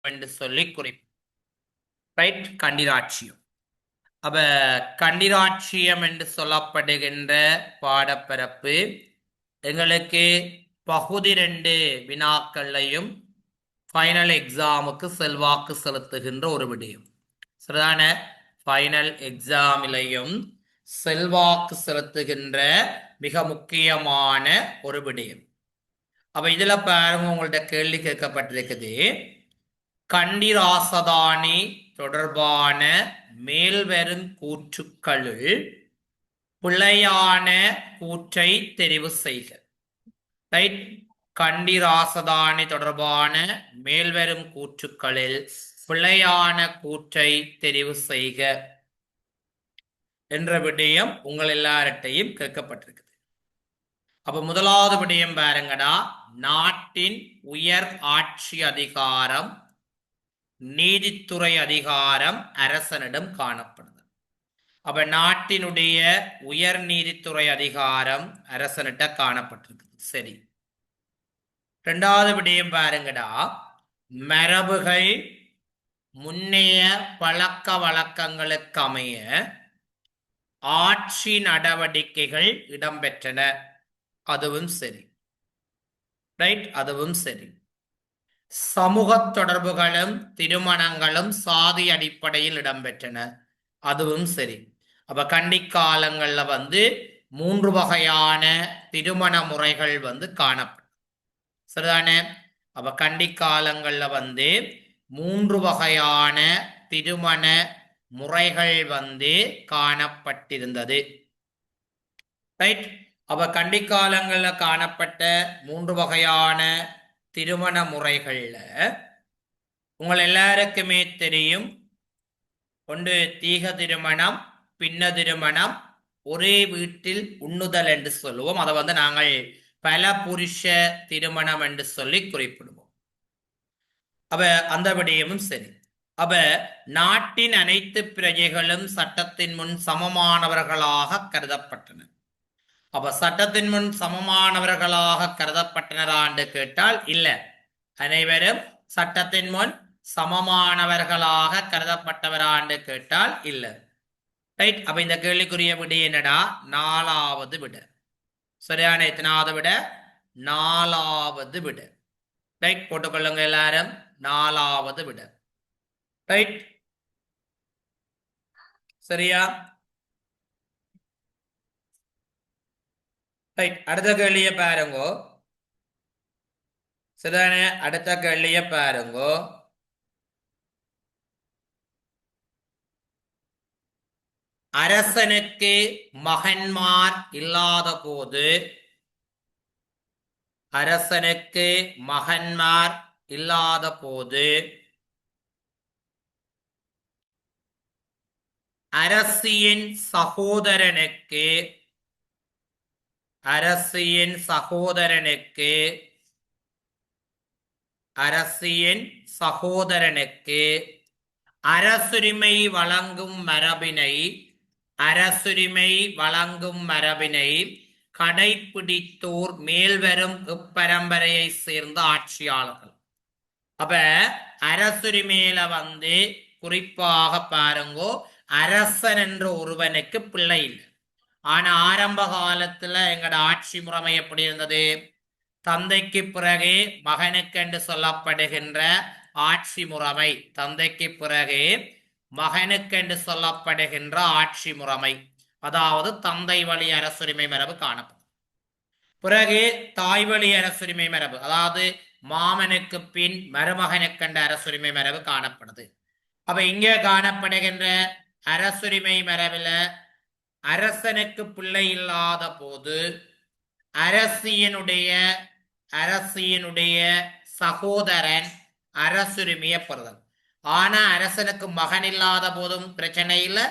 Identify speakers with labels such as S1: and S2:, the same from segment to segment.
S1: என்று சொல்லி குறிப்பு. ரைட், கண்டிராட்சியம். அப்ப கண்டிராட்சியம் என்று சொல்லப்படுகின்ற பாடப்பரப்பு எங்களுக்கு பகுதி 2 வினாக்களையும் ஃபைனல் எக்ஸாமுக்கு செல்வாக்கு செலுத்துகின்ற ஒரு விடயம். சரிதான? ஃபைனல் எக்ஸாமிலையும் செல்வாக்கு செலுத்துகின்ற மிக முக்கியமான ஒரு விடயம். அப்ப இதுல பாருங்க, உங்கள்ட்ட கேள்வி கேட்கப்பட்டிருக்குது. கண்டிராசதானி தொடர்பான மேல்வரும் கூற்றுக்களுள் பிழையான கூற்றை தெரிவு செய்க. ரைட், கண்டிராசதானி தொடர்பான மேல்வரும் கூற்றுக்களில் பிழையான கூற்றை தெரிவு செய்க என்ற விடயம் உங்கள் எல்லார்ட்டையும் கேட்கப்பட்டிருக்குது. அப்ப முதலாவது விடயம் பாருங்கடா, நாட்டின் உயர் ஆட்சி அதிகாரம் நீதித்துறை அதிகாரம் அரசனிடம் காணப்படுது. அப்ப நாட்டினுடைய உயர் நீதித்துறை அதிகாரம் அரசனிட்ட காணப்பட்டிருக்கு. சரி, இரண்டாவது விடயம் பாருங்கடா, மரபுகள் முன்னைய பழக்க வழக்கங்களுக்கு அமைய ஆட்சி நடவடிக்கைகள் இடம்பெற்றன. அதுவும் சரி. ரைட், அதுவும் சரி. சமூக தொடர்புகளும் திருமணங்களும் சாதி அடிப்படையில் இடம்பெற்றன. அதுவும் சரி. அப்ப கண்டிக்காலங்கள்ல 3 வகையான திருமண முறைகள் காணப்படும். சரிதானே? அப்ப கண்டிக்காலங்கள்ல 3 வகையான திருமண முறைகள் காணப்பட்டிருந்தது. ரைட். அப்ப கண்டிக்காலங்கள்ல காணப்பட்ட 3 வகையான திருமண முறைகள்ல உங்கள் எல்லாருக்குமே தெரியும், ஒன்று தீக திருமணம், பின்ன திருமணம், ஒரே வீட்டில் உண்ணுதல் என்று சொல்லுவோம். அதை நாங்கள் பல புருஷ திருமணம் என்று சொல்லி குறிப்பிடுவோம். அப்ப அந்த விடயமும் சரி. அப்ப நாட்டின் அனைத்து பிரஜைகளும் சட்டத்தின் முன் சமமானவர்களாக கருதப்பட்டனர். அப்ப சட்டத்தின் முன் சமமானவர்களாக கருதப்பட்டனரா என்று கேட்டால் இல்ல, அனைவரும் சட்டத்தின் முன் சமமானவர்களாக கருதப்பட்டவரா என்று கேட்டால் இல்ல. ரைட். அப்ப இந்த கேள்விக்குரிய விட என்னடா? 4வது விட. சரியான? எத்தனாவது விட? 4வது விட. ரைட், போட்டுக்கொள்ளுங்க எல்லாரும். 4வது விட. ரைட், சரியா? ரைட், அடுத்த கேள்விய பாருங்கோ. சரிதானே? அடுத்த கேள்விய பாருங்கோ. அரசனுக்கு மகன்மார் இல்லாத போது, அரசனுக்கு மகன்மார் இல்லாத போது அரசியின் சகோதரனுக்கு, அரசியின் சகோதரனுக்கு, அரசியின் சகோதரனுக்கு அரசுரிமை வழங்கும் மரபினை, அரசுரிமை வழங்கும் மரபினை கடைபிடித்தோர் மேல்வரும் இப்பரம்பரையை சேர்ந்த ஆட்சியாளர்கள். அப்ப அரசுரிமையில குறிப்பாக பாருங்கோ, அரசன் என்ற ஒருவனுக்கு பிள்ளை இல்லை. ஆனா ஆரம்ப காலத்துல எங்கட ஆட்சி முறைமை எப்படி இருந்தது? தந்தைக்கு பிறகு மகனுக்கு என்று சொல்லப்படுகின்ற ஆட்சி முறைமை, தந்தைக்கு பிறகு மகனுக்கு என்று சொல்லப்படுகின்ற ஆட்சி முறைமை, அதாவது தந்தை வழி அரசுரிமை மரபு காணப்படும். பிறகு தாய் வழி அரசுரிமை மரபு, அதாவது மாமனுக்கு பின் மருமகனுக்கென்ற அரசுரிமை மரபு காணப்படுது. அப்ப இங்கே காணப்படுகின்ற அரசுரிமை மரபில அரசனுக்கு பிள்ளை இல்லாத போது அரசியனுடைய, அரசியனுடைய சகோதரன் அரசுரிமையை பெறுதல். ஆனா அரசனுக்கு மகன் இல்லாத போதும் பிரச்சனை இல்லை,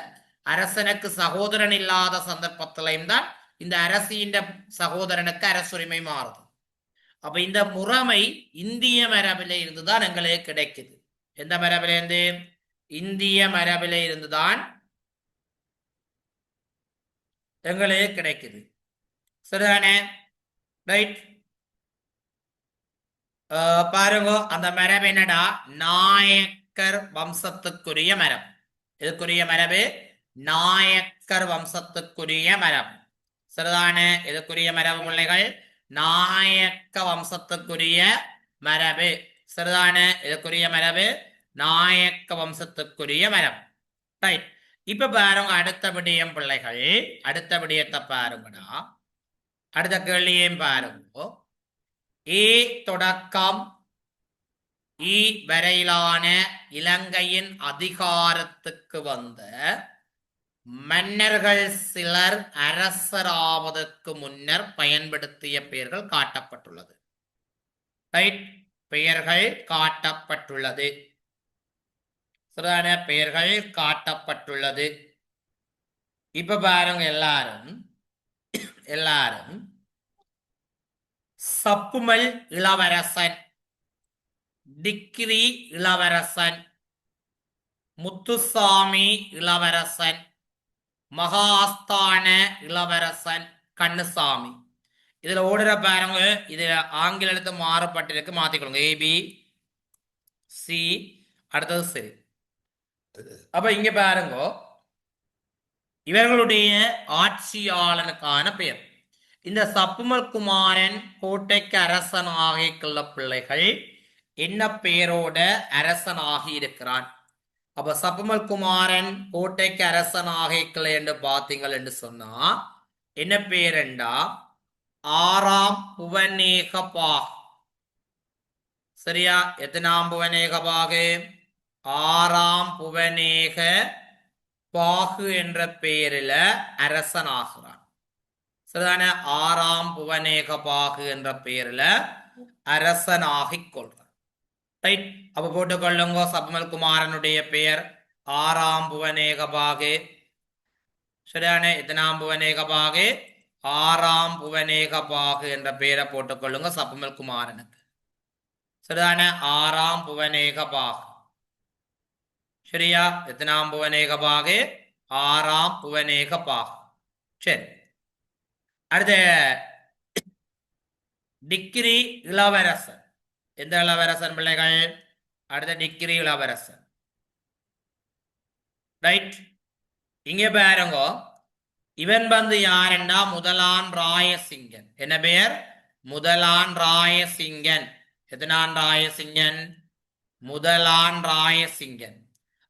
S1: அரசனுக்கு சகோதரன் இல்லாத சந்தர்ப்பத்திலையும் தான் இந்த அரசியின் சகோதரனுக்கு அரசுரிமை மாறுது. அப்ப இந்த முறைமை இந்திய மரபில இருந்துதான் எங்களுக்கு கிடைக்குது. எந்த மரபில இருந்து? இந்திய மரபில இருந்துதான் எங்களுக்கு கிடைக்குது. சரிதானே? ரைட். பாருங்க அந்த மரபு என்னடா நாயக்கர் வம்சத்துக்குரிய மரபு. இதுக்குரிய மரபு நாயக்கர் வம்சத்துக்குரிய மரபு. சரிதான? இதுக்குரிய மரபு பிள்ளைகள் நாயக்க வம்சத்துக்குரிய மரபு. சரிதான? இதுக்குரிய மரபு நாயக்க வம்சத்துக்குரிய மரபு. ரைட். இப்ப பாருங்க அடுத்த விடயம் பிள்ளைகள், அடுத்த விடயத்தை பாருங்கடா. அடுத்த கேள்வியையும் பாருங்க. ஏ தொடக்கம் இ வரையிலான இலங்கையின் அதிகாரத்துக்கு வந்த மன்னர்கள் சிலர் அரசராவதற்கு முன்னர் பயன்படுத்திய பெயர்கள் காட்டப்பட்டுள்ளது. ரைட். பெயர்கள் காட்டப்பட்டுள்ளது. சரியான? பெயர்கள் காட்டப்பட்டுள்ளது. இப்ப பாருங்க எல்லாரும் எல்லாரும் சப்புமல் இளவரசன், டிக்கிரி இளவரசன், முத்துசாமி இளவரசன், மகாஸ்தான இளவரசன், கண்ணுசாமி. இதுல ஓடுற பாருங்க, இது ஆங்கில எழுத்து மாறப்பட்டிருக்கு, மாத்திக்கொள்ளுங்க. ஏபி சி அடுத்தது சரி. அப்ப இங்க பாருங்க இவர்களுடைய ஆட்சியாளனுக்கான பெயர். இந்த சப்புமல் குமாரன் கோட்டைக்கு அரசனாகியுள்ள பிள்ளைகள் என்ன பெயரோட அரசனாகி இருக்கிறான்? அப்ப சப்புமல் குமாரன் கோட்டைக்கு அரசனாகிக்கல என்று பார்த்தீங்கள் என்று சொன்னா என்ன பேருண்டா ஆறாம் புவனேகபாகு. சரியா? எத்தனாம் புவனேகபாகு? ஆறாம் புவனேக பாகு என்ற பெயரில அரசனாகிறான். சரிதான? ஆறாம் புவனேகபாகு என்ற பெயரில அரசனாகிக் கொள்றான். ரைட். அப்ப போட்டுக்கொள்ளுங்க சப்புமல் குமாரனுடைய பெயர் ஆறாம் புவனேகபாகு. சரியான? எத்தனாம் புவனேகபாகு? ஆறாம் புவனேகபாகு என்ற பெயரை போட்டுக்கொள்ளுங்க சப்புமல் குமாரனுக்கு. சரிதான? ஆறாம் புவனேகபாகு. சரியா? எத்தனாம் புவனேகபாகு? ஆறாம் புவனேகபாகு. சரி. அடுத்த டிக்கிரி இளவரசன். எந்த இளவரசன் பிள்ளைகள்? அடுத்த டிக்கிரி இளவரசன். ரைட். இங்க பாருங்க இவன் வந்து யாருண்டா முதலான் ராயசிங்கன். என்ன பெயர்? முதலான் ராயசிங்கன். எதனான் ராயசிங்கன்? முதலான் ராயசிங்கன்.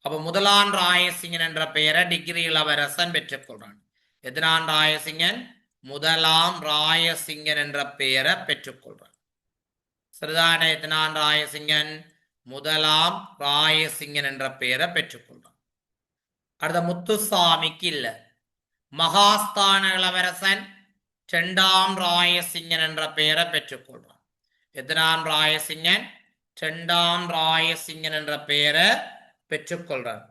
S1: அப்ப முதலான் ராயசிங்கன் என்ற பெயரை டிகிரி இளவரசன் பெற்றுக் கொள்றான். எதனான் ராயசிங்கன்? முதலாம் ராயசிங்கன் என்ற பெயரை பெற்றுக் கொள்றான். சரிதான? எதனான் ராயசிங்கன்? முதலாம் ராயசிங்கன் என்ற பெயரை பெற்றுக் கொள்றான். அடுத்த முத்துசாமிக்கு இல்ல, மகாஸ்தான இளவரசன் இரண்டாம் ராயசிங்கன் என்ற பெயரை பெற்றுக் கொள்றான். எத்தனாம் ராயசிங்கன்? இரண்டாம் ராயசிங்கன் என்ற பெயரை பெற்றுக்கொள்றான்.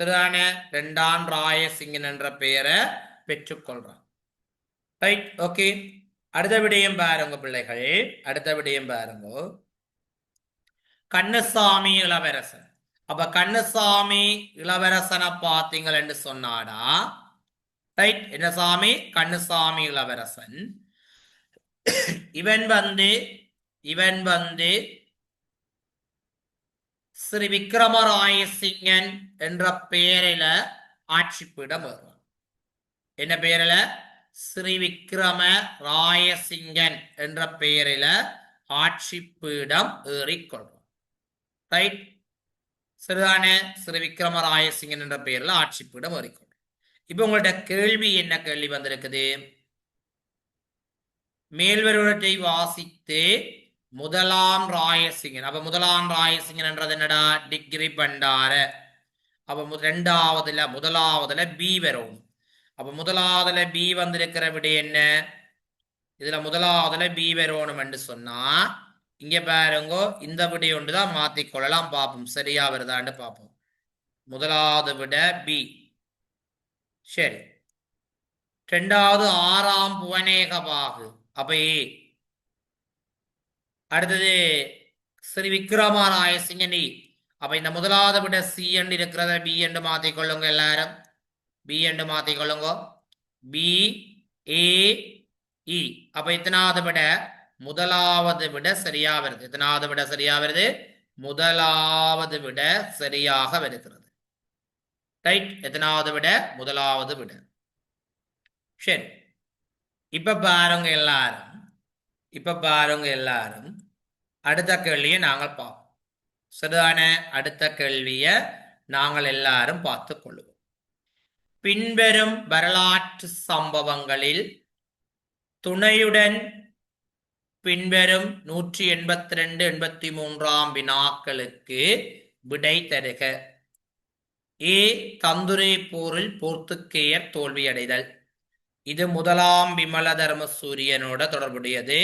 S1: சரிதான? இரண்டாம் ராயசிங்கன் என்ற பெயரை பெற்றுக்கொள்றான். ரைட். ஓகே. அடுத்த விடயம் பாருங்க பிள்ளைகள், அடுத்த விடயம் பாருங்க. கண்ணுசாமி இளவரசன். அப்ப கண்ணுசாமி இளவரசனை பார்த்தீங்கள் என்று சொன்னாடா. ரைட். என்ன சாமி? கண்ணுசாமி இளவரசன். இவன் வந்து ஸ்ரீ விக்ரமராயசிங்கன் என்ற பெயரில ஆட்சி பீடம் வருவான். என்ன பெயரில? ஸ்ரீ விக்ரம ராயசிங்கன் என்ற பெயரில ஆட்சி பீடம் ஏறிக்கொள்வான். ரைட். சரிதான? ஸ்ரீ விக்ரமராயசிங்கன் என்ற பெயரில் ஆட்சி பீடம் ஏறிக்கொள்வான். இப்ப உங்கள்ட்ட கேள்வி என்ன கேள்வி வந்திருக்குது? மேல்வருவத்தை வாசித்து முதலாம் ராயசிங்கன். அப்ப முதலாம் ராயசிங்கன் என்றது என்னடா? டிகிரி பண்டார. அப்ப முதலாவதுல பி வரும். அப்ப முதலாவதுல பி வந்திருக்கிற விட என்ன? இதுல முதலாவதுல பி வரணும் என்று சொன்னா இங்க பாருங்க இந்த விடை ஒன்றுதான் மாத்திக்கொள்ளலாம். பார்ப்போம் சரியா வருதான்னு பார்ப்போம். முதலாவது விட பி. சரி. இரண்டாவது ஆறாம் புவனேகபாகு. அப்ப ஏ. அடுத்தது ஸ்ரீ விக்ரமராயசிங்கன். அப்ப இந்த முதலாவது விட சி என்று இருக்கிறத பி என்று மாத்திக்கொள்ளுங்க. எல்லாரும் பி என்று மாத்திக்கொள்ளுங்க. பி ஏ இ. அப்ப இத்தனாவது விட முதலாவது விட சரியா வருது. எத்தனாவது விட சரியா வருது? முதலாவது விட சரியாக வருகிறது. ரைட். எத்தனாவது விட? முதலாவது விட. சரி. இப்ப பாருங்க எல்லாரும் அடுத்த கேள்வியை நாங்கள் பார்ப்போம். சரிதான? அடுத்த கேள்வியை நாங்கள் எல்லாரும் பார்த்துக் கொள்வோம். பின்வரும் வரலாற்று சம்பவங்களில் துணையுடன் பின்வரும் 182 83 வினாக்களுக்கு விடை தருக. ஏ. தந்துரை போரில் போர்த்துக்கேயர் தோல்வியடைதல். இது முதலாம் விமல தர்ம சூரியனோட தொடர்புடையது.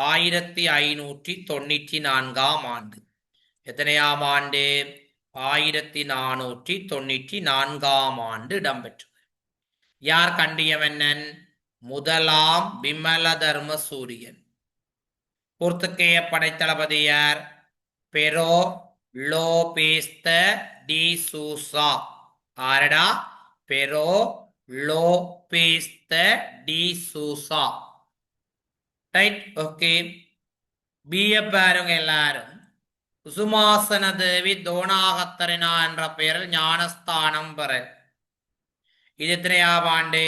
S1: 1594 ஆண்டு. எத்தனையாம் ஆண்டு? 1494 ஆண்டு இடம்பெற்றது. யார் கண்டிய மன்னன்? முதலாம் விமல தர்ம சூரியன். போர்த்துக்கேய படைத்தளபதி யார்? Pero Lopes de Sousa. ஆரடா? Pero Lopes de Sousa. Right. Okay. பிய பாருங்க எல்லாரும். குசுமாசன தேவி தோணாகத்தரினா என்ற பெயரில் ஞானஸ்தானம் பெற. இது எத்தனையாம் ஆண்டு?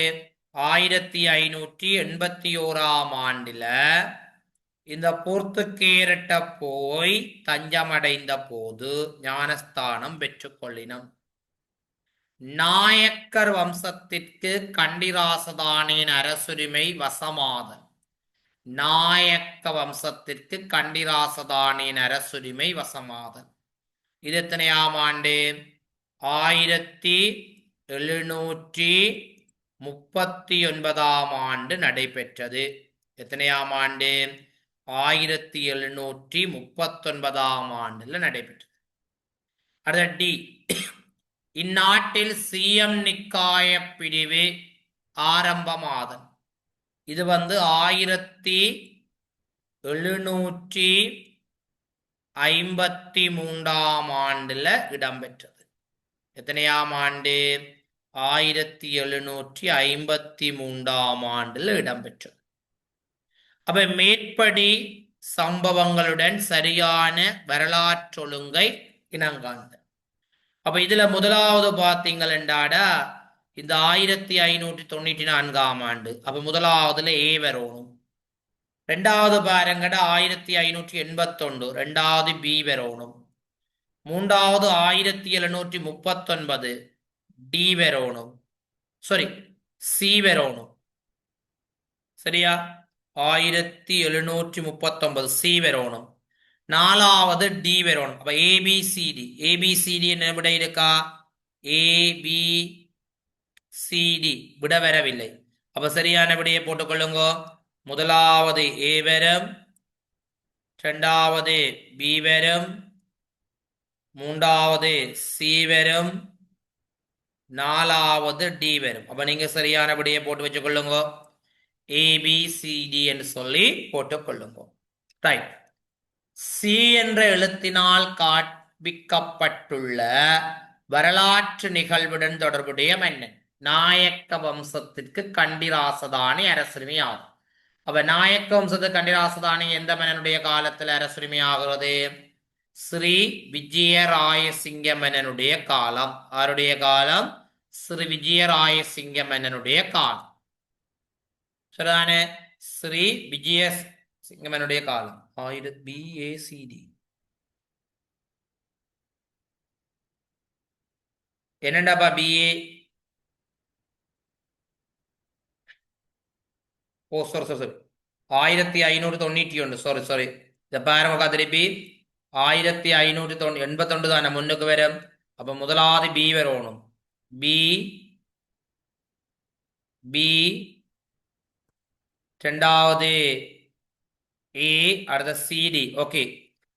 S1: 1581 ஆண்டுல இந்த போர்த்துக்கேயர்கிட்ட போய் தஞ்சமடைந்த போது ஞானஸ்தானம் பெற்றுக்கொள்ளினம். நாயக்கர் வம்சத்திற்கு கண்டிராசதானின் அரசுரிமை வசமாதல். நாயக்க வம்சத்திற்கு கண்டிராசதானின் அரசுரிமை வசமாதல். இது எத்தனையாம் ஆண்டு? 1739 ஆண்டு நடைபெற்றது. எத்தனையாம் ஆண்டு? 1739 ஆண்டுல நடைபெற்றது. அடுத்த டி. இந்நாட்டில் சிஎம் நிக்காய பிரிவு ஆரம்பமாதல். இது 1753 ஆண்டுல இடம்பெற்றது. எத்தனையாம் ஆண்டு? 1753 ஆண்டுல இடம்பெற்றது. அப்ப மேற்படி சம்பவங்களுடன் சரியான வரலாற்றொழுங்கை இனங்காண்க. அப்ப இதுல முதலாவது பார்த்தீங்கள் என்றாடா இந்த 1594 ஆண்டு. அப்ப முதலாவதுல ஏ வரணும். ரெண்டாவது பாருங்கடா 1581, ரெண்டாவது பி வரணும். மூன்றாவது 1739 டி வரணும். சாரி, சி வரணும். சரியா? 1739 சி வரணும். நாலாவது டி வரணும். அப்ப ஏபிசிடி. ஏபிசிடி என்ன விட இருக்கா? ஏபிசிடி விட வரவில்லை. அப்ப சரியான விடையை போட்டுக்கொள்ளுங்க. முதலாவது ஏ வரும், இரண்டாவது பி வரும், மூன்றாவது சி வரும், நாலாவது டி வரும். அப்ப நீங்க சரியான விடையை போட்டு வச்சுக்கொள்ளுங்க. ஏபிசிடி என்று சொல்லி போட்டுக்கொள்ளுங்க. ரைட். சி என்ற எழுத்தினால் காண்பிக்கப்பட்டுள்ள வரலாற்று நிகழ்வுடன் தொடர்புடைய மன்னன். நாயக்க வம்சத்திற்கு கண்டிராசதானி அரசுரிமை ஆகும். அப்ப நாயக்க வம்சத்துக்கு கண்டிராசதானி எந்த மன்னனுடைய காலத்தில் அரசுரிமை ஆகிறது? ஸ்ரீ விஜயராயசிங்க மன்னனுடைய காலம். அவருடைய காலம் ஸ்ரீ விஜயராயசிங்க மன்னனுடைய காலம். சரிதானே? ஸ்ரீ விஜய சிங்கமனுடைய காலம். BACD என்னண்டாப்பா BA? ஓ சாரி 1591. சாரி இத பாருங்க திருப்பி 1581 தானே முன்னுக்கு வரும். அப்ப முதலாவது பி வரணும். பி ரெண்டாவது ஏ, அடுத்த சிடி. ஓகே,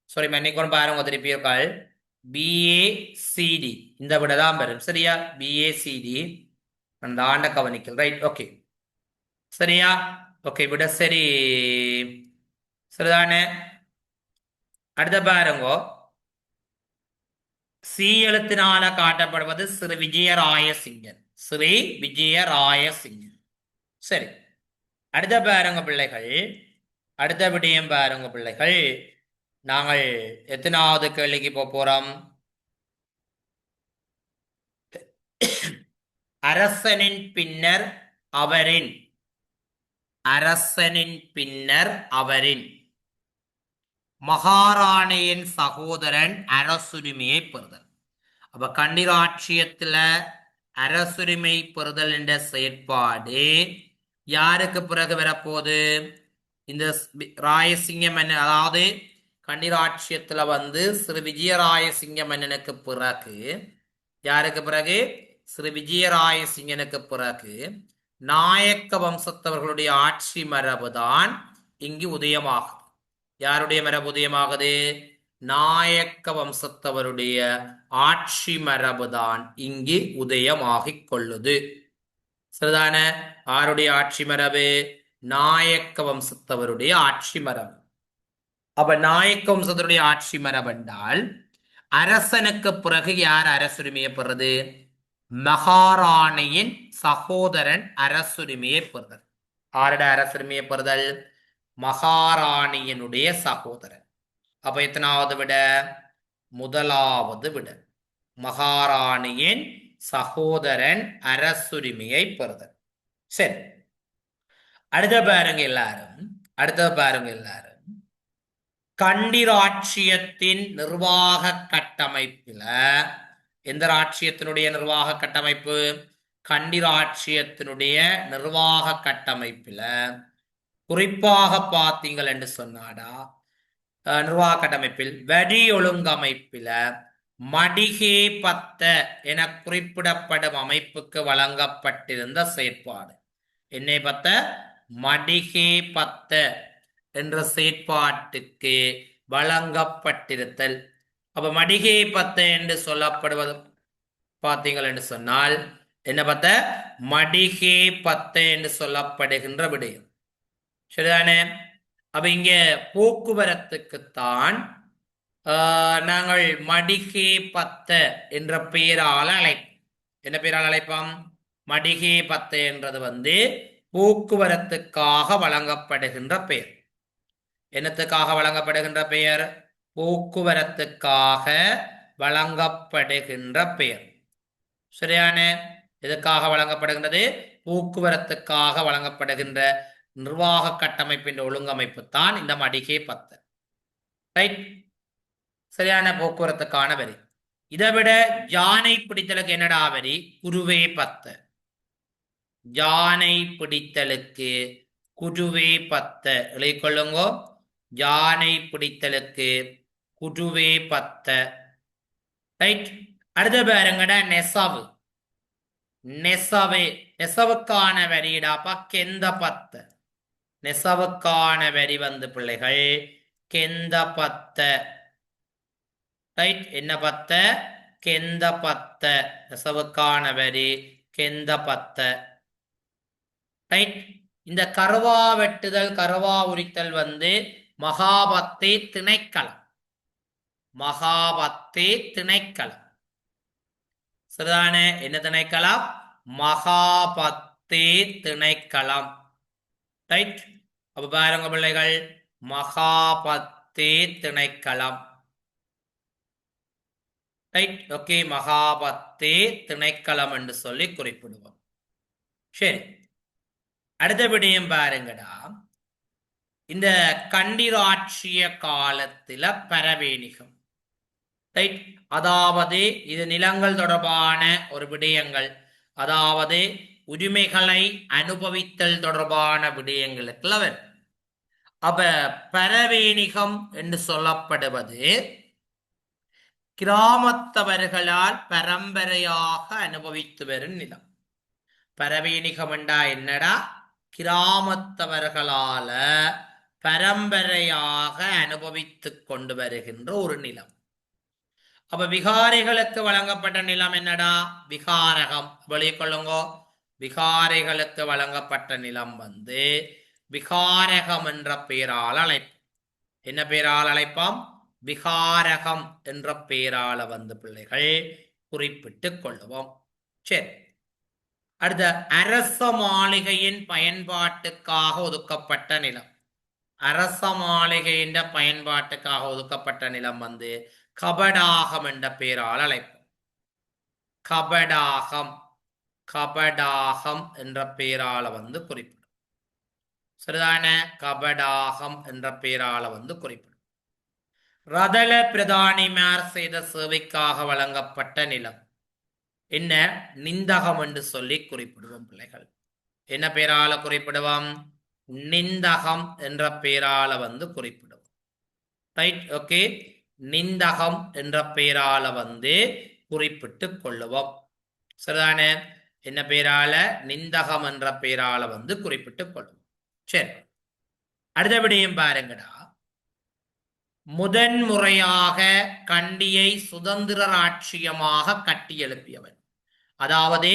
S1: சாரி மன்னிக்கணும். பாருங்க திருப்பி BACD இந்த விட தான் வரும். சரியா? BACD அந்த ஆண்ட கவனிக்கல். ரைட். ஓகே, சரியா? ஓகே, விட சரி. சரிதானே? அடுத்த பாருங்க. சி எழுத்தினால காட்டப்படுவது ஸ்ரீ விஜயராயசிங்கன். ஸ்ரீ விஜயராயசிங்கன். சரி, அடுத்த பாருங்க பிள்ளைகள். அடுத்த விடயம் பாருங்க பிள்ளைகள், நாங்கள் எத்தனாவது கேள்விக்கு போறோம்? அரசனின் பின்னர் அவரின் மகாராணியின் சகோதரன் அரசுரிமையை பெறுதல். அப்ப கண்டிராட்சியத்துல அரசுரிமை பெறுதல் என்ற செயற்பாடு யாருக்கு பிறகு வரப்போகுது? இந்த ராயசிங்க மன்னன், அதாவது கண்டிராட்சியத்துல ஸ்ரீ விஜயராயசிங்க மன்னனுக்கு பிறகு, யாருக்கு பிறகு? ஸ்ரீ விஜயராயசிங்கனுக்கு பிறகு நாயக்க வம்சத்தவர்களுடைய ஆட்சி மரபுதான் இங்கு உதயமாகுது. யாருடைய மரபு உதயமாகுது? நாயக்க வம்சத்தவருடைய ஆட்சி மரபுதான் இங்கு உதயமாகிக் கொள்ளுது. சரிதான? ஆருடைய ஆட்சி மரபு? நாயக்க வம்சத்தவருடைய ஆட்சி மரபு. அப்ப நாயக்க வம்சத்தருடைய ஆட்சி மரபு என்றால் அரசனுக்கு பிறகு யார் அரசுரிமையை பெறுறது? மகாராணியின் சகோதரன் அரசுரிமையை பெறுதல். ஆருட அரசுரிமையை பெறுதல்? மகாராணியினுடைய சகோதரன். அப்ப எத்தனாவது விட? முதலாவது விட. மகாராணியின் சகோதரன் அரசுரிமையை பெறுதல். சரி, அடுத்த பாருங்க எல்லாரும். கண்டிராட்சியத்தின் நிர்வாக கட்டமைப்புல, எந்த ராட்சியத்தினுடைய நிர்வாக கட்டமைப்பு? கண்டிராட்சியத்தினுடைய நிர்வாக கட்டமைப்புல குறிப்பாக பார்த்தீங்கள் என்று சொன்னாடா, நிர்வாக கட்டமைப்பில் வரி ஒழுங்கமைப்பில மடிகே பத்த என குறிப்பிடப்படும் அமைப்புக்கு வழங்கப்பட்டிருந்த செயற்பாடு என்னை பத்த? மடிகே பத்த என்ற செயற்பாட்டுக்கு வழங்கப்பட்டிருத்தல். அப்ப மடிகே பத்த என்று சொல்லப்படுவது பார்த்தீங்கள் என்று சொன்னால் என்ன பத்த? மடிகே பத்த என்று சொல்லப்படுகின்ற விடயம். சரிதானே? அப்ப இங்க போக்குவரத்துக்குத்தான் நாங்கள் மடிகே பத்த என்ற பெயரால் அழைப்போம். என்ன பெயரால் அழைப்போம்? மடிகே பத்த என்றது போக்குவரத்துக்காக வழங்கப்படுகின்ற பெயர். என்னத்துக்காக வழங்கப்படுகின்ற பெயர்? போக்குவரத்துக்காக வழங்கப்படுகின்ற பெயர். சரியான? எதுக்காக வழங்கப்படுகின்றது? போக்குவரத்துக்காக வழங்கப்படுகின்ற நிர்வாக கட்டமைப்பின் ஒழுங்கமைப்பு தான் இந்த மடிகே பத்த. ரைட்? சரியான போக்குவரத்துக்கான வரி. இதை விட யானை பிடித்தலுக்கு என்னடா வரி? குருவே பத்த. யானை பிடித்தலுக்கு குருவே பத்த எழுதிக்கொள்ளுங்க. யானை பிடித்தலுக்கு குருவே பத்த. ரைட்? அடுத்த பாருங்கடா நெசவு. நெசவுக்கான வரிடாப்பா கெந்த பத்த. நெசவுக்கான வரி பிள்ளைகள் கெந்த பத்த. ரைட்? என்ன பத்த? கெந்த பத்த. நெசவுக்கான வரி கெந்த பத்த. ரைட்? இந்த கருவா வெட்டுதல், கருவா உரித்தல் மகாபத்தே திணைக்களம். மகாபத்தே திணைக்களம். சரிதான? என்ன திணைக்களம்? மகாபத்தே திணைக்களம். ரைட்? அப்ப பாருங்க பிள்ளைகள், மகாபத்தே திணைக்களம். ரைட்? ஓகே, மகாபத்தே திணைக்களம் என்று சொல்லி குறிப்பிடுவோம். சரி, அடுத்த விடயம் பாருங்கடா. இந்த கண்டிராட்சிய காலத்துல பரவேணிகம். ரைட்? அதாவது இது நிலங்கள் தொடர்பான ஒரு விடயங்கள், அதாவது உரிமைகளை அனுபவித்தல் தொடர்பான விடயங்களுக்கு அவர். அப்ப பரவேணிகம் என்று சொல்லப்படுவது கிராமத்தவர்களால் பரம்பரையாக அனுபவித்து வரும் நிலம். பரவேணிகம் என்றா என்னடா? கிராமத்தவர்களால பரம்பரையாக அனுபவித்து கொண்டு வருகின்ற ஒரு நிலம். அப்ப விகாரிகளுக்கு வழங்கப்பட்ட நிலம் என்னடா? விகாரகம். வெளிக்கொள்ளுங்க. விகாரிகளுக்கு வழங்கப்பட்ட நிலம் விகாரகம் என்ற பெயரால் அழைப்போம். என்ன பெயரால் அழைப்போம்? விகாரகம் என்ற பெயரால பிள்ளைகள் குறிப்பிட்டுக் கொள்ளுவோம். சரி, அடுத்த அரச மாளிகையின் பயன்பாட்டுக்காக ஒதுக்கப்பட்ட நிலம். அரச மாளிகையின் பயன்பாட்டுக்காக ஒதுக்கப்பட்ட நிலம் வந்து கபடாகம் என்ற பெயரால் அழைப்போம். கபடாகம் கபடாகம் என்ற பெயரால வந்து குறிப்பிடும். சரிதான? கபடாகம் என்ற பெயரால வந்து குறிப்பிடும். ரதல பிரதானிமார் செய்த சேவைக்காக வழங்கப்பட்ட நிலம் என்ன? நிந்தகம் என்று சொல்லி குறிப்பிடுவோம் பிள்ளைகள். என்ன பெயரால குறிப்பிடுவோம்? நிந்தகம் என்ற பெயரால வந்து குறிப்பிடுவோம். Right, okay. நிந்தகம் என்ற பெயரால வந்து குறிப்பிட்டு கொள்ளுவோம். சரிதான? என்ன பெயரால? நிந்தகம் என்ற பெயரால வந்து குறிப்பிட்டு கொள்ளுவோம். சரி, அடுத்தபடியும் பாருங்கடா. முதன் முறையாக கண்டியை சுதந்திர ராட்சியமாக கட்டி எழுப்பியவன். அதாவது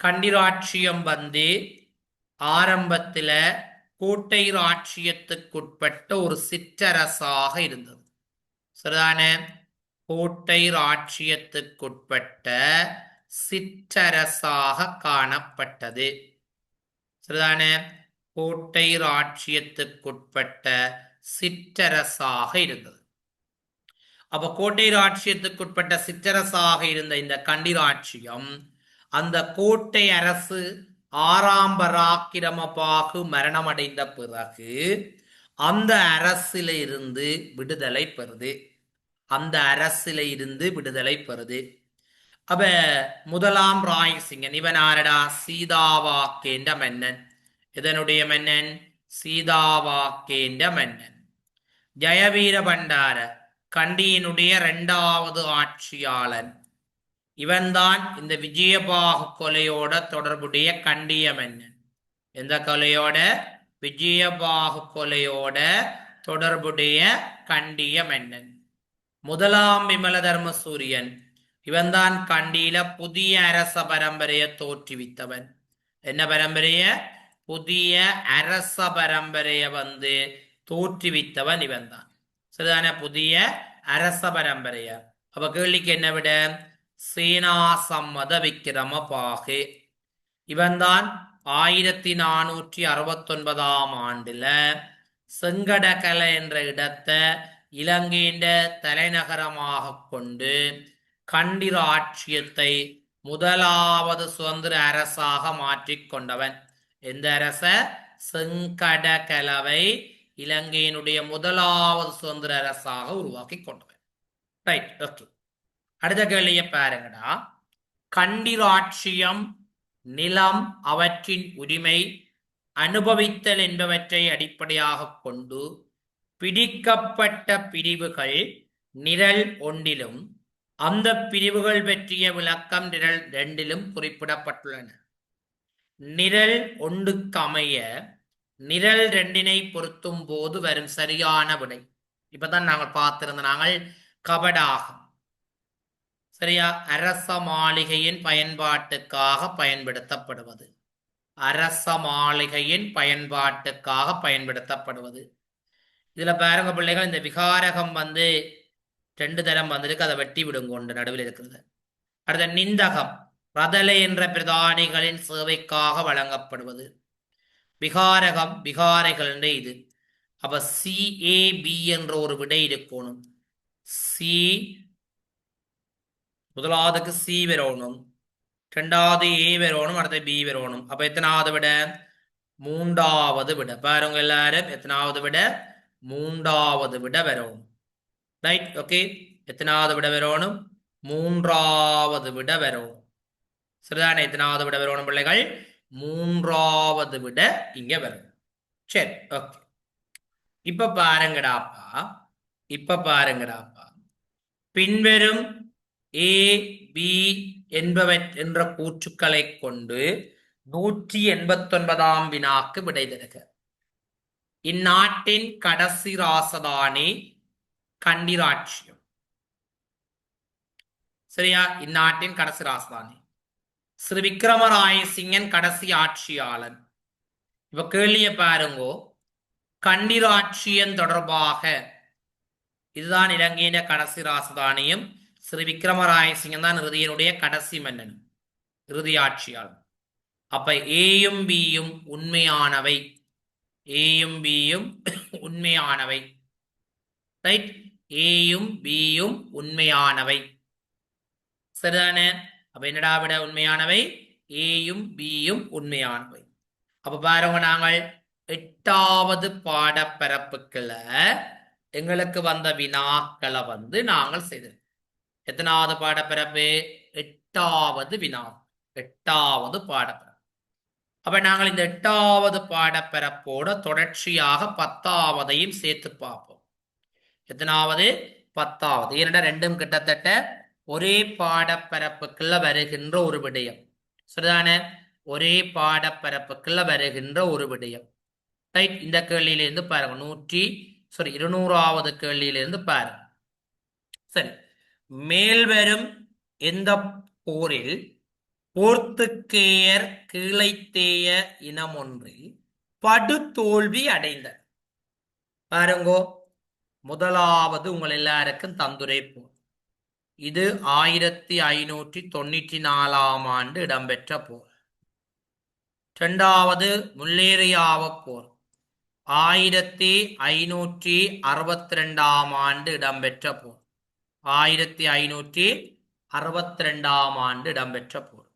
S1: கண்டி ராட்சியம் வந்து ஆரம்பத்துல கோட்டை ராட்சியத்துக்குட்பட்ட ஒரு சிற்றரசாக இருந்தது. சரிதான? கோட்டை ராட்சியத்துக்குட்பட்ட சிற்றரசாக காணப்பட்டது. சரிதான? கோட்டை ராட்சியத்துக்குட்பட்ட சிற்றரசாக இருந்தது. அப்ப கோட்டை ராட்சியத்துக்குட்பட்ட சிற்றரசாக இருந்த இந்த கண்டி ராட்சியம் அந்த கோட்டை அரசு 6ஆம் பராக்கிரமபாகு மரணமடைந்த பிறகு அந்த அரசில இருந்து விடுதலை பெறுது. அந்த அரசில இருந்து விடுதலை பெறுது. அப்ப முதலாம் ராயசிங்கன் இவன் ஆரடா? சீதாவாக்கேண்ட மன்னன். இதனுடைய மன்னன் சீதாவாக்கேண்ட மன்னன். ஜெயவீர பண்டார கண்டியினுடைய 2வது ஆட்சியாளன். இவன்தான் இந்த விஜயபாகு கொலையோட தொடர்புடைய கண்டிய மன்னன். எந்த கொலையோட? விஜயபாகு கொலையோட தொடர்புடைய கண்டிய மன்னன். முதலாம் விமல தர்ம சூரியன் இவன்தான் கண்டியில புதிய அரச பரம்பரையை தோற்றுவித்தவன். என்ன பரம்பரைய? புதிய அரச பரம்பரைய வந்து தோற்றுவித்தவன் இவன்தான். சரிதான? புதிய அரச பரம்பரைய. அப்ப கேள்விக்கு என்ன விட? சேனா சம்மத விக்கிரமபாகு. இவன்தான் 1469ஆம் ஆண்டுல செங்கடகல என்ற இடத்தை இலங்கையின் தலைநகரமாக கொண்டு கண்டி ராட்சியத்தை முதலாவது சுதந்திர அரசாக மாற்றிக்கொண்டவன். எந்த அரச? செங்கடகலவை இலங்கையினுடைய முதலாவது சுதந்திர அரசாக உருவாக்கி கொண்டவன். Right, okay. அடுத்த கேள்வியை பாருங்கடா. கண்டி ராட்சியம் நிலம் அவற்றின் உரிமை அனுபவித்தல் என்பவற்றை அடிப்படையாக கொண்டு பிடிக்கப்பட்ட பிரிவுகள் நிரல் ஒன்றிலும் அந்த பிரிவுகள் பற்றிய விளக்கம் நிரல் 2லும் குறிப்பிடப்பட்டுள்ளன. நிரல் ஒன்றுக்கு அமைய நிரல் 2னை பொருத்தும் போது வரும் சரியான விடை. இப்பதான் நாங்கள் பார்த்திருந்த நாங்கள் கபடாகம். சரியா? அரச மாளிகையின் பயன்பாட்டுக்காக பயன்படுத்தப்படுவது. அரச மாளிகையின் பயன்பாட்டுக்காக பயன்படுத்தப்படுவது. இதுல பாருங்க பிள்ளைகள், இந்த விகாரகம் வந்து 2 தரம் வந்திருக்கு. அதை வெட்டி விடுங்கொண்டு நடுவில் இருக்கிறது. அடுத்த நிந்தகம் ரதலை என்ற பிரதானிகளின் சேவைக்காக வழங்கப்படுவது. விகாரகம் விகாரைகள் என்ற இது. அப்ப CAB என்ற ஒரு விடை இருக்கணும். சி முதலாவதுக்கு சி வரணும், 2வது A வரணும், அடுத்த B வரணும். அப்ப எத்தனாவது விட? 3வது விட. பாருங்க எல்லாரும், எத்தனாவது விட? 3வது விட வரணும். Right, okay. எத்தனாவது விட வரணும்? 3வது விட வரணும். சரிதானே? எத்தனாவது விட வரணும் பிள்ளைகள்? 3வது விட இங்க வரணும். சரி, ஓகே. இப்ப பாருங்கடாப்பா, பின்வரும் A B என்ற கூற்றுக்களை கொண்டு 189ஆம் வினாக்கு விடை தருக. இந்நாட்டின் கடைசி ராசதானி கண்டி ராட்சியம். சரியா? இந்நாட்டின் கடைசி ராசதானி ஸ்ரீ விக்ரமராயசிங்கன் கடைசி ஆட்சியாளன். இப்ப கேள்விய பாருங்கோ. கண்டி ராட்சியம் தொடர்பாக இதுதான் இலங்கையின் கடைசி ராசதானியும் ஸ்ரீ விக்ரமராயசிங்கன் தான் இறுதியினுடைய கடைசி மன்னன், இறுதி ஆட்சியாளன். அப்ப ஏயும் பியும் உண்மையானவை. ஏயும் பியும் உண்மையானவை. ரைட், ஏயும் பியும் உண்மையானவை. சரிதானே? அப்ப என்னடா விட உண்மையானவை? ஏயும் பியும் உண்மையானவை. அப்ப பாருங்க, நாங்கள் 8வது பாடப்பரப்புக்குள்ள எங்களுக்கு வந்த வினாக்களை நாங்கள் செய்தோம். எத்தனாவது பாடப்பரப்பு? 8வது வினா, 8வது பாடப்பரப்பு. அப்ப நாங்கள் இந்த 8வது பாடப்பரப்போட தொடர்ச்சியாக 10வதையும் சேர்த்து பார்ப்போம். எத்தனாவது? 10வது. ஏனென்றால் ரெண்டும் கிட்டத்தட்ட ஒரே பாடப்பரப்புக்குள்ள வருகின்ற ஒரு விடயம். சரிதானே? ஒரே பாடப்பரப்புக்குள்ள வருகின்ற ஒரு விடயம். ரைட், இந்த கேள்வியிலிருந்து பாருங்க, 200வது கேள்வியிலிருந்து பாருங்க. சரி, மேல்வரும் எந்த போரில் போர்த்துக்கேயர் கீழைத்தேய இனம் ஒன்றில் படுதோல்வி அடைந்தது? பாருங்கோ, முதலாவது உங்கள் எல்லாருக்கும் தந்துரை போர். இது 1594ஆம் ஆண்டு இடம்பெற்ற போர். இரண்டாவது முல்லேரியாவ போர் 1562ஆம் ஆண்டு இடம்பெற்ற போர். 1562ஆம் ஆண்டு இடம்பெற்ற போர்.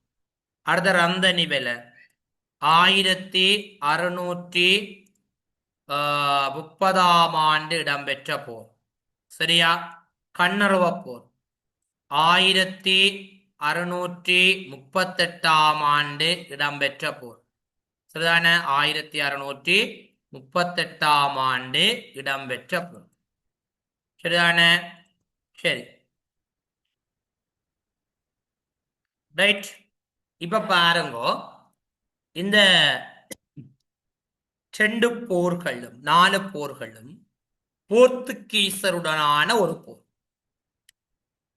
S1: அடுத்த ரந்தனி வெல 1630ஆம் ஆண்டு இடம்பெற்ற போர். சரியா? கண்ணருவ போர் 1638ஆம் ஆண்டு இடம்பெற்ற போர். சரிதான? 1638ஆம் ஆண்டு இடம்பெற்ற போர். சரிதான? சரி, ரைட். இப்ப பாருங்க, இந்த 2 போர்களும் 4 போர்களும் போர்த்துகீசருடனான ஒரு போர்.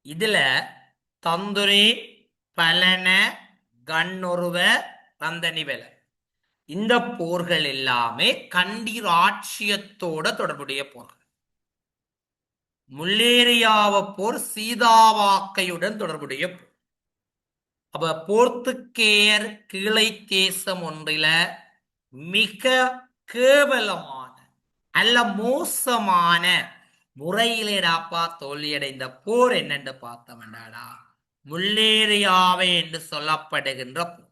S1: இதுல தந்துரை, பலன, கண்ணொருவ, ரந்தனிவெல இந்த போர்கள் எல்லாமே கண்டி ராட்சியத்தோட தொடர்புடைய போர்கள். முல்லேரியாவ போர் சீதாவாக்கையுடன் தொடர்புடைய போர். அப்ப போர்த்துக்கேயர் கீழை தேசம் ஒன்றில மிக கேவலமான அல்ல மோசமான முறையிலேடாப்பா தோல்வியடைந்த போர் என்னென்று பார்த்தோம்டாடா, முல்லேரியாவை என்று சொல்லப்படுகின்ற போர்.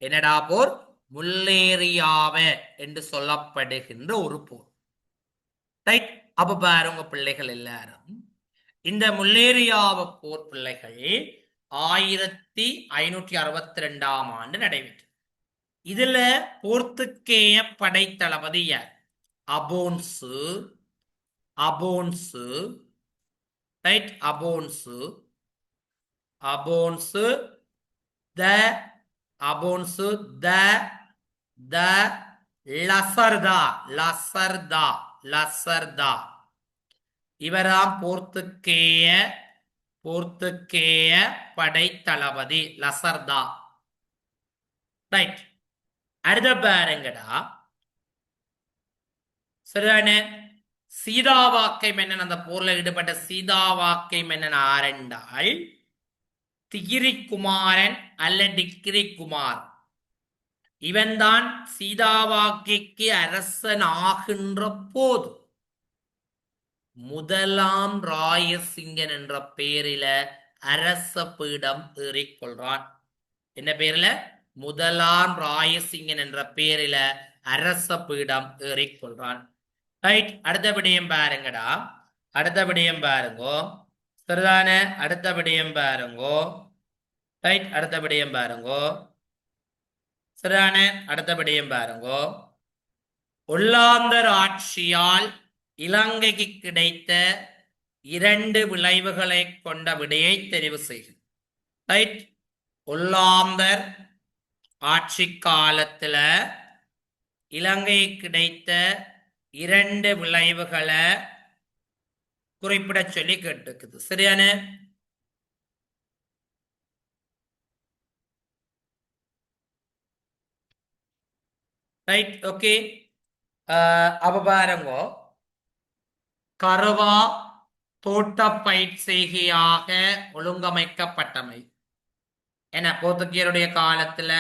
S1: என்னடா போர்? முல்லேரியாவை என்று சொல்லப்படுகின்ற ஒரு போர். ரைட். அப்ப பாருங்க பிள்ளைகள் எல்லாரும், இந்த முல்லேரியாவ போர் பிள்ளைகள் 1562ஆம் ஆண்டு நடைபெற்றது. இதுல போர்த்துக்கேய படைத்தளபதி யார்? அபோன்சு. அபோன்சு, ரைட், அபோன்சு. அபோன்சு த அபோன்சு த த லசர்தா லசர்தா லசர்தா இவராம் போர்த்துக்கேய படைத்தளபதி லசர்தா. ரைட். அடுத்த பாருங்கடா, சரிதானே? சீதாவாக்கை மன்னன், அந்த போர்ல ஈடுபட்ட சீதாவாக்கை மன்னன் ஆரண்டால் திகிரிக்குமாரன் அல்ல டிக்கிரிக்குமார். இவன்தான் சீதாவாக்கைக்கு அரசன் ஆகின்ற போது முதலாம் ராயசிங்கன் என்ற பெயரில அரச பீடம் ஏறிக்கொள்றான். என்ன பேர்ல? முதலாம் ராயசிங்கன் என்ற பெயரில அரச பீடம் ஏறிக்கொள்றான். ரைட். அடுத்த விடயம் பாருங்கடா, அடுத்த விடயம் பாருங்கோ. சரிதான? அடுத்த விடயம் பாருங்கோ. ரைட், அடுத்த விடயம் பாருங்கோ. சரிதான? அடுத்த விடயம் பாருங்கோ. ஒல்லாந்தர் ஆட்சியால் இலங்கைக்கு கிடைத்த 2 விளைவுகளை கொண்ட விடையை தெரிவு செய்க. ரைட். ஒல்லாந்தர் ஆட்சி காலத்துல இலங்கை கிடைத்த 2 விளைவுகளை குறிப்பிட சொல்லி கேட்டுக்குது. சரியான? Right, okay. அப்ப பாருங்க, கருவா தோட்ட பயிர் செய்கையாக ஒழுங்கமைக்கப்பட்டமை. என போர்த்துகீயருடைய காலத்துல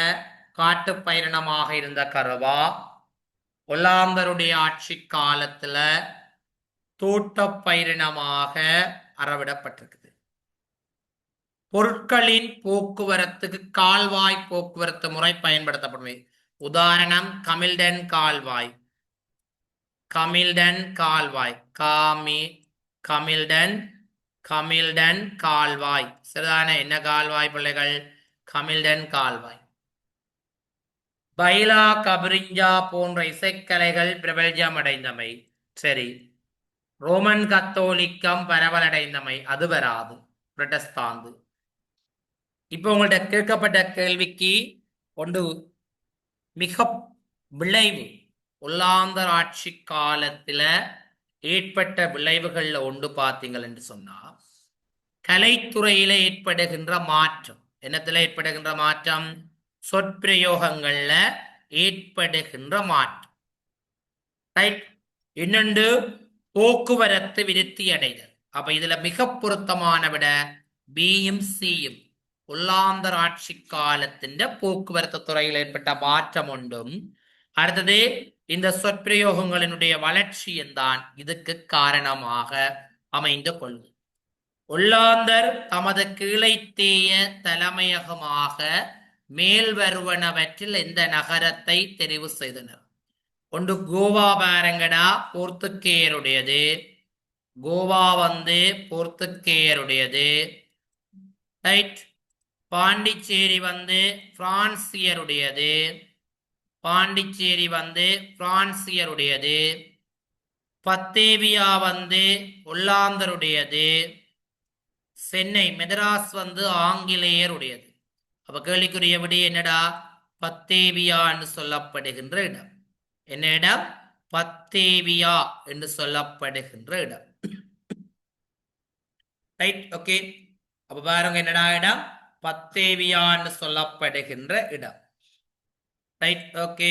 S1: காட்டு பயிரினமாக இருந்த கருவா ஒல்லாந்தருடைய ஆட்சி காலத்துல தோட்டப்பயிரினமாக அறவிடப்பட்டிருக்குது. பொருட்களின் போக்குவரத்துக்கு கால்வாய் போக்குவரத்து முறை பயன்படுத்தப்படுவது. உதாரணம் கமில்டன் கால்வாய். கமில்டன் கால்வாய் கமில்டன் கமில்டன் கால்வாய் சரிதான? என்ன கால்வாய் பிள்ளைகள்? கமில்டன் கால்வாய். பைலா கபிரிஞ்சா போன்ற இசைக்கலைகள் பிரபல்யம் அடைந்தமை. சரி. ரோமன் கத்தோலிக்கம் பரவலடைந்தமை அது வராது, புரட்டஸ்தாந்து. இப்ப உங்கள்ட்ட கேட்கப்பட்ட கேள்விக்கு ஒன்று மிக விளைவு ஒல்லாந்தர் ஆட்சி காலத்துல ஏற்பட்ட விளைவுகள்ல ஒன்று பார்த்தீங்கள் என்று சொன்னா கலைத்துறையில ஏற்படுகின்ற மாற்றம். என்னத்துல ஏற்படுகின்ற மாற்றம்? சொற்பிரயோகங்கள்ல ஏற்படுகின்ற மாற்றம். ரைட். இன்னொன்று போக்குவரத்து விருத்தி அடைதல். அப்ப இதுல மிக பொருத்தமான விட பியும் சியும். ஒல்லாந்தர் ஆட்சி காலத்தின் போக்குவரத்து துறையில் ஏற்பட்ட மாற்றம் ஒன்றும், அடுத்தது இந்த சொற்பிரயோகங்களினுடைய வளர்ச்சி தான் இதுக்கு காரணமாக அமைந்து கொள்ளும். ஒல்லாந்தர் தமது கீழைத்தேய தலைமையகமாக மேல் வருவனவற்றில் இந்த நகரத்தை தெரிவு செய்தனர். ஒன்று கோவா பாருங்கடா, போர்த்துக்கேயருடையது. கோவா போர்த்துக்கேயருடையது. ரைட். பாண்டிச்சேரி பிரான்சியருடையது. பாண்டிச்சேரி பிரான்சியருடையது. பத்தேவியா ஒல்லாந்தருடையது. சென்னை மெதராஸ் ஆங்கிலேயருடையது. அப்ப கேள்விக்குரிய விட என்னடா? பத்தேவியா என்று சொல்லப்படுகின்ற இடம். என்ன இடம்? பத்தேவியா என்று சொல்லப்படுகின்ற இடம். ரைட். ஓகே. அப்ப பாருங்க என்னடா இடம்? பத்தேவியா என்று சொல்லப்படுகின்ற இடம். ரைட். ஓகே.